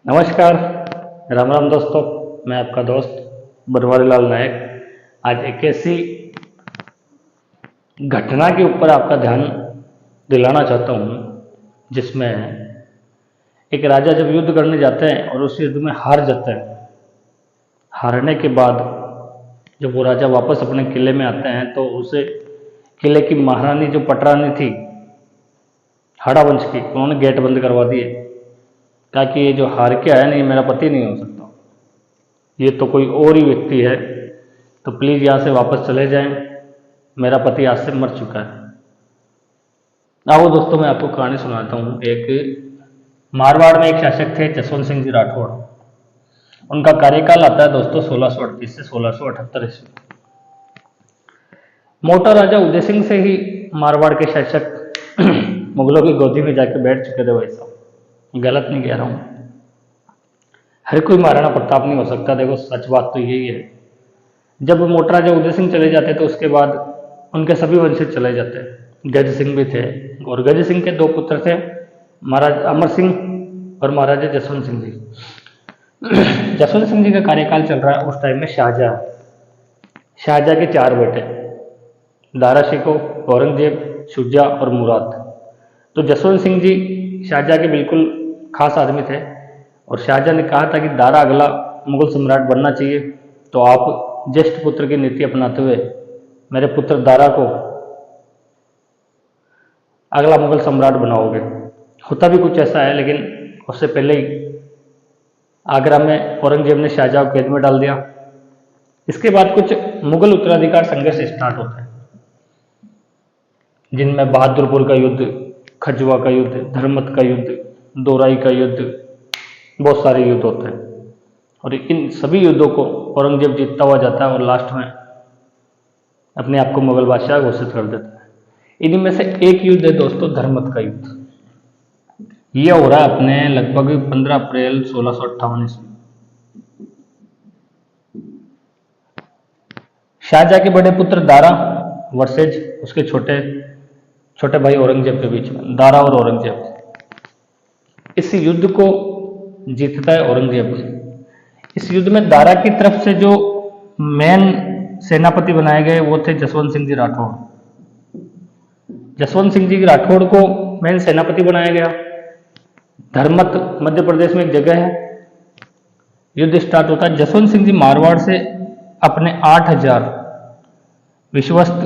नमस्कार। राम राम दोस्तों। मैं आपका दोस्त बनवारी लाल नायक आज एक ऐसी घटना के ऊपर आपका ध्यान दिलाना चाहता हूँ जिसमें एक राजा जब युद्ध करने जाते हैं और उस युद्ध में हार जाते हैं। हारने के बाद जब वो राजा वापस अपने किले में आते हैं तो उसे किले की महारानी जो पटरानी थी हाड़ा वंश की, उन्होंने गेट बंद करवा दिए ताकि ये जो हार के आया नहीं, मेरा पति नहीं हो सकता, ये तो कोई और ही व्यक्ति है, तो प्लीज़ यहाँ से वापस चले जाएं, मेरा पति आज से मर चुका है। आओ दोस्तों, मैं आपको कहानी सुनाता हूँ। एक मारवाड़ में एक शासक थे जसवंत सिंह जी राठौड़। उनका कार्यकाल आता है दोस्तों 1638 से 1678 ईस्वी। मोटा राजा उदय सिंह से ही मारवाड़ के शासक मुगलों की गोदी में जाकर बैठ चुके थे। भाई साहब, गलत नहीं कह रहा हूँ, हर कोई महाराणा प्रताप नहीं हो सकता। देखो सच बात तो यही है। जब मोटा राजा उदय सिंह चले जाते तो उसके बाद उनके सभी वंशज चले जाते। गज सिंह भी थे और गज सिंह के दो पुत्र थे, महाराज अमर सिंह और महाराजा जसवंत सिंह जी। जसवंत सिंह जी का कार्यकाल चल रहा है उस टाइम में शाहजहां। शाहजहां के चार बेटे, दारा शिको, औरंगजेब, शुजा और मुराद। तो जसवंत सिंह जी शाहजहां के बिल्कुल खास आदमी थे और शाहजहां ने कहा था कि दारा अगला मुगल सम्राट बनना चाहिए, तो आप ज्येष्ठ पुत्र की नीति अपनाते हुए मेरे पुत्र दारा को अगला मुगल सम्राट बनाओगे। होता भी कुछ ऐसा है, लेकिन उससे पहले ही आगरा में औरंगजेब ने शाहजहां को कैद में डाल दिया। इसके बाद कुछ मुगल उत्तराधिकार संघर्ष स्टार्ट होता है, जिनमें बहादुरपुर का युद्ध, खजुआ का युद्ध, धर्मत का युद्ध, दोराई का युद्ध, बहुत सारे युद्ध होते हैं और इन सभी युद्धों को औरंगजेब जीतता हुआ जाता है और लास्ट में अपने आप को मुगल बादशाह घोषित कर देता है। इन्हीं में से एक युद्ध है दोस्तों धर्मत का युद्ध। यह हो रहा है अपने लगभग 15 अप्रैल 1658 ईस्वी। शाहजहां के बड़े पुत्र दारा वर्सेज उसके छोटे छोटे भाई औरंगजेब के बीच में, दारा और औरंगजेब। इस युद्ध को जीतता है औरंगजेब। इस युद्ध में दारा की तरफ से जो मेन सेनापति बनाए गए वो थे जसवंत सिंह जी राठौड़। जसवंत सिंह जी राठौड़ को मेन सेनापति बनाया गया। धर्मत मध्य प्रदेश में एक जगह है। युद्ध स्टार्ट होता है। जसवंत सिंह जी मारवाड़ से अपने 8000 विश्वस्त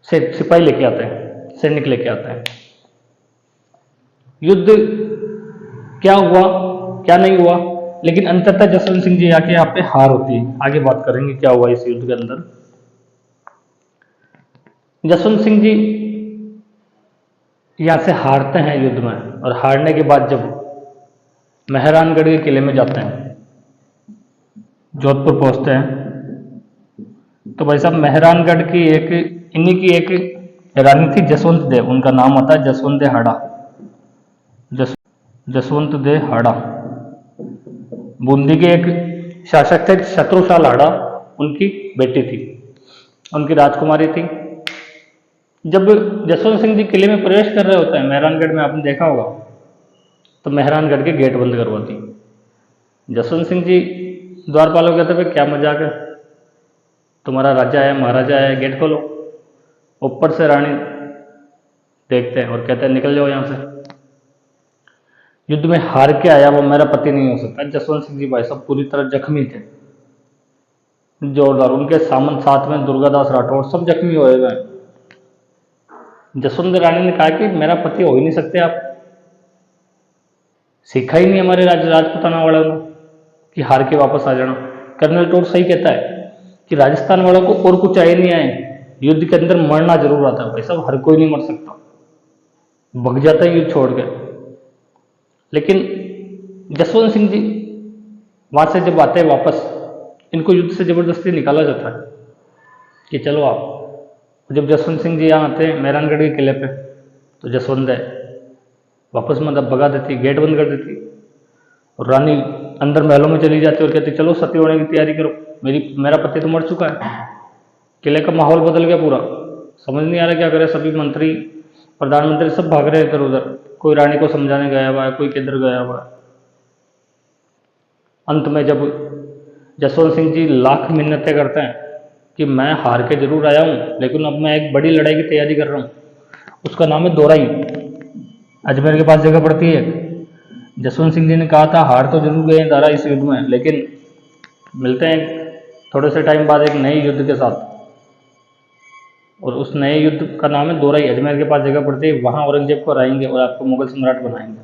से सिपाही लेके आते हैं, सैनिक लेके आते हैं। युद्ध क्या हुआ क्या नहीं हुआ, लेकिन अंततः जसवंत सिंह जी आके यहाँ पे हार होती है। आगे बात करेंगे क्या हुआ इस युद्ध के अंदर। जसवंत सिंह जी यहाँ से हारते हैं युद्ध में और हारने के बाद जब मेहरानगढ़ के किले में जाते हैं, जोधपुर पहुंचते हैं, तो भाई साहब मेहरानगढ़ की इन्हीं की एक रानी थी जसवंत देव। उनका नाम आता है जसवंत दे हाड़ा। जसवंत दे हाड़ा बूंदी के एक शासक थे, शत्रुशाल हाड़ा उनकी बेटी थी, उनकी राजकुमारी थी। जब जसवंत सिंह जी किले में प्रवेश कर रहे होते हैं मेहरानगढ़ में, आपने देखा होगा, तो मेहरानगढ़ के गेट बंद करवाती। जसवंत सिंह जी द्वारपालों कहते भाई क्या मजाक है, तुम्हारा राजा है, महाराजा है, गेट खोलो। ऊपर से रानी देखते हैं और कहते हैं निकल जाओ यहाँ से। युद्ध में हार के आया वो मेरा पति नहीं हो सकता। जसवंत सिंह जी भाई साहब पूरी तरह जख्मी थे, जोरदार। उनके सामंत साथ में दुर्गादास राठौड़ सब जख्मी हुए हैं। जसवंत रानी ने कहा कि मेरा पति हो ही नहीं सकते आप, सीखा ही नहीं हमारे राजपुताना वालों ने कि हार के वापस आ जाना। कर्नल टोर सही कहता है कि राजस्थान वालों को और कुछ आए नहीं आए, युद्ध के अंदर मरना जरूर आता है। भाई साहब हर कोई नहीं मर सकता, भग जाता है युद्ध छोड़ के। लेकिन जसवंत सिंह जी वहां से जब आते हैं वापस, इनको युद्ध से जबरदस्ती निकाला जाता है कि चलो आप। जब जसवंत सिंह जी यहाँ आते हैं मेहरानगढ़ के किले पे, तो जसवंत वापस मतलब भगा देती, गेट बंद कर देती और रानी अंदर महलों में चली जाती और कहती चलो सती होने की तैयारी करो, मेरा पति तो मर चुका है। किले का माहौल बदल गया पूरा, समझ नहीं आ रहा क्या करे। सभी मंत्री प्रधानमंत्री सब भाग रहे इधर उधर कोई रानी को समझाने गया हुआ है, कोई किधर गया हुआ है। अंत में जब जसवंत सिंह जी लाख मिन्नतें करते हैं कि मैं हार के जरूर आया हूँ, लेकिन अब मैं एक बड़ी लड़ाई की तैयारी कर रहा हूँ, उसका नाम है दोराई। अजमेर के पास जगह पड़ती है। जसवंत सिंह जी ने कहा था हार तो जरूर गए दारा इस युद्ध में, लेकिन मिलते हैं थोड़े से टाइम बाद एक नए युद्ध के साथ, और उस नए युद्ध का नाम है दोराई। अजमेर के पास जगह पड़ती है, वहाँ औरंगजेब को हराएंगे और आपको मुगल सम्राट बनाएंगे।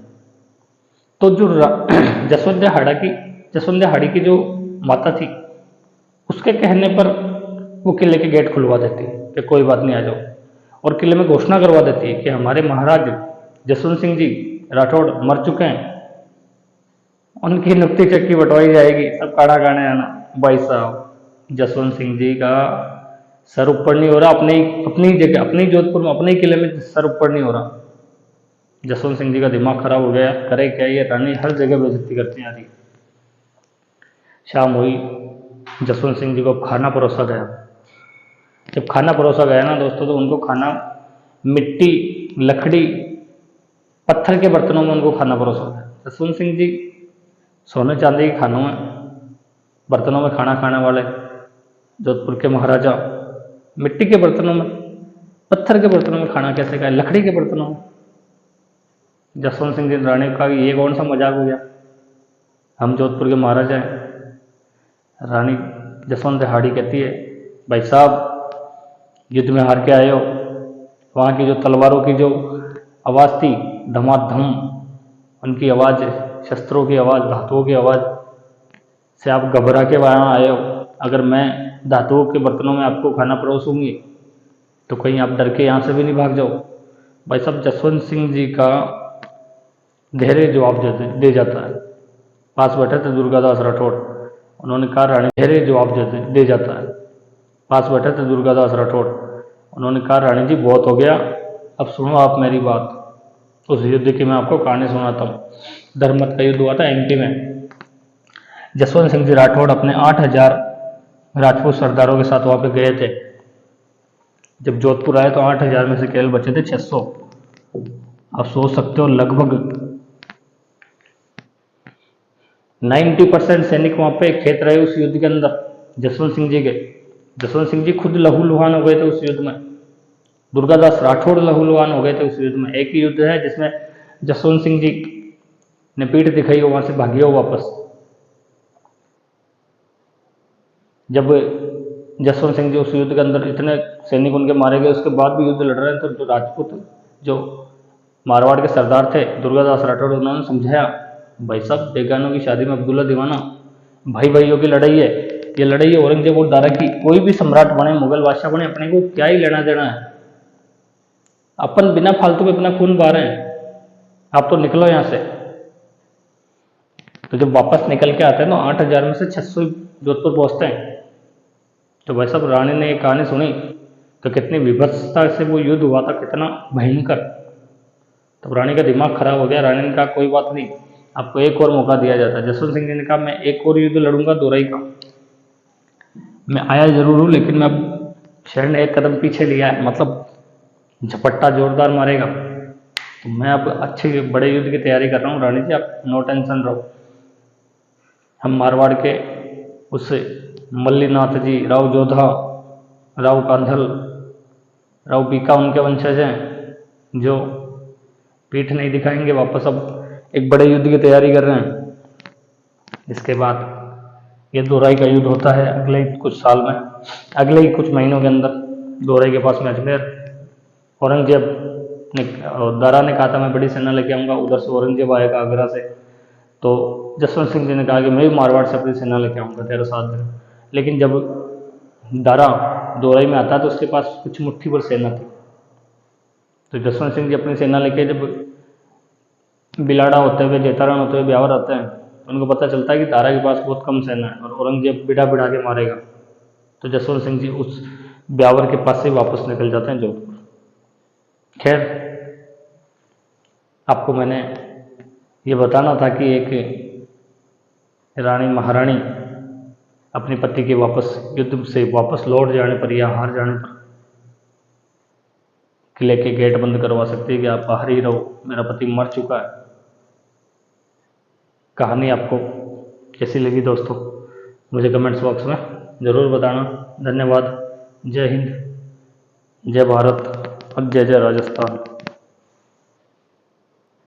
तो जो जसवंत हाड़ी की जो माता थी, उसके कहने पर वो किले के गेट खुलवा देती है कि कोई बात नहीं, आ जाओ, और किले में घोषणा करवा देती है कि हमारे महाराज जसवंत सिंह जी राठौड़ मर चुके हैं, उनकी नुक्ती चक्की बंटवाई जाएगी, सब काढ़ा खाने आना। भाई साहब जसवंत सिंह जी का सर ऊपर नहीं हो रहा, अपनी जगह, अपनी जोधपुर में, अपने किले में सर ऊपर नहीं हो रहा। जसवंत सिंह जी का दिमाग खराब हो गया, करे क्या, ये रानी हर जगह बेइज्जती करती आ रही। शाम हुई, जसवंत सिंह जी को खाना परोसा गया। जब खाना परोसा गया ना दोस्तों, तो उनको खाना मिट्टी, लकड़ी, पत्थर के बर्तनों में उनको खाना परोसा गया। जसवंत सिंह जी सोने चांदी के खानों में, बर्तनों में खाना खाने वाले जोधपुर के महाराजा मिट्टी के बर्तनों में, पत्थर के बर्तनों में खाना कैसे खाए, लकड़ी के बर्तनों में। जसवंत सिंह जी ने रानी को कहा कि ये कौन सा मजाक हो गया, हम जोधपुर के महाराजा हैं। रानी जसवंत हाड़ी कहती है, भाई साहब युद्ध में हार के आए हो, वहाँ की जो तलवारों की जो आवाज़ थी, धमाधम उनकी आवाज़, शस्त्रों की आवाज़, धातुओं की आवाज़ से आप घबरा के वहाँ आए हो। अगर मैं धातुओं के बर्तनों में आपको खाना परोसूंगी तो कहीं आप डर के यहाँ से भी नहीं भाग जाओ। भाई साहब जसवंत सिंह जी का धैर्य जवाब दे जाता है। पास बैठे थे दुर्गादास राठौड़, उन्होंने कहा रानी, धैर्य जवाब दे जाता है। पास बैठे थे दुर्गादास राठौड़, उन्होंने कहा रानी जी बहुत हो गया, अब सुनो आप मेरी बात। उस युद्ध की मैं आपको कहानी सुनाता हूँ। धर्मत का युद्ध हुआ था एमपी में। जसवंत सिंह जी राठौड़ अपने 8000 राजपूत सरदारों के साथ वहाँ पे गए थे। जब जोधपुर आए तो 8000 में से केवल बचे थे 600। आप सोच सकते हो लगभग 90% सैनिक वहाँ पे खेत रहे उस युद्ध के अंदर जसवंत सिंह जी के। जसवंत सिंह जी खुद लहूलुहान हो गए थे उस युद्ध में, दुर्गादास राठौड़ लहूलुहान हो गए थे उस युद्ध में। एक ही युद्ध है जिसमें जसवंत सिंह जी ने पीठ दिखाई हो, वहां से भागे हो वापस। जब जसवंत सिंह जी उस युद्ध के अंदर इतने सैनिक उनके मारे गए, उसके बाद भी युद्ध लड़ रहे थे, तो राजपूत जो मारवाड़ के सरदार थे दुर्गादास राठौड़, उन्होंने समझाया भाई साहब बेगानों की शादी में अब्दुल्ला दीवाना, भाई भाइयों की लड़ाई है, ये लड़ाई है औरंगजेब और दारा की। कोई भी सम्राट बने, मुगल बादशाह बने, अपने को क्या ही लेना देना है, अपन बिना फालतू में अपना खून बहा रहे हैं, आप तो निकलो यहाँ से। तो जब वापस निकल के आते हैं तो 8000 में से 600 जोधपुर पहुंचते हैं। तो भाई साहब रानी ने ये कहानी सुनी तो कितनी विभत्सता से वो युद्ध हुआ था, कितना भयंकर। तब रानी का दिमाग खराब हो गया। रानी ने कहा कोई बात नहीं, आपको एक और मौका दिया जाता है। जसवंत सिंह जी ने कहा मैं एक और युद्ध लड़ूंगा दोराई का, मैं आया जरूर हूँ, लेकिन मैं अब शहर ने एक कदम पीछे लिया है, मतलब झपट्टा जोरदार मारेगा, तो मैं अब अच्छे बड़े युद्ध की तैयारी कर रहा हूँ। रानी जी आप नो टेंशन रहो, हम मारवाड़ के उस मल्लीनाथ जी, राव जोधा, राव कांधल, राव बीका उनके वंशज हैं जो पीठ नहीं दिखाएंगे, वापस अब एक बड़े युद्ध की तैयारी कर रहे हैं। इसके बाद ये दोराई का युद्ध होता है अगले कुछ साल में, अगले ही कुछ महीनों के अंदर। दोराई के पास में अजमेर, औरंगजेब ने, दारा ने कहा था मैं बड़ी सेना लेके आऊँगा, उधर से औरंगजेब आएगा आगरा से। तो जसवंत सिंह जी ने कहा कि मैं भी मारवाड़ से अपनी सेना लेके आऊँगा तेरे साथ में। लेकिन जब दारा दोराई में आता तो उसके पास कुछ मुट्ठी भर सेना थी। तो जसवंत सिंह जी अपनी सेना लेके जब बिलाड़ा होते हुए, जेतारण होते हुए ब्यावर आते हैं, तो उनको पता चलता है कि दारा के पास बहुत कम सेना है और औरंगजेब बिड़ा बिड़ा के मारेगा। तो जसवंत सिंह जी उस ब्यावर के पास से वापस निकल जाते हैं जोधपुर। खैर आपको मैंने ये बताना था कि एक रानी महारानी अपने पति के वापस युद्ध से वापस लौट जाने पर या हार जाने पर किले के गेट बंद करवा सकती है कि आप बाहर ही रहो, मेरा पति मर चुका है। कहानी आपको कैसी लगी दोस्तों, मुझे कमेंट्स बॉक्स में ज़रूर बताना। धन्यवाद। जय हिंद, जय भारत और जय जय राजस्थान।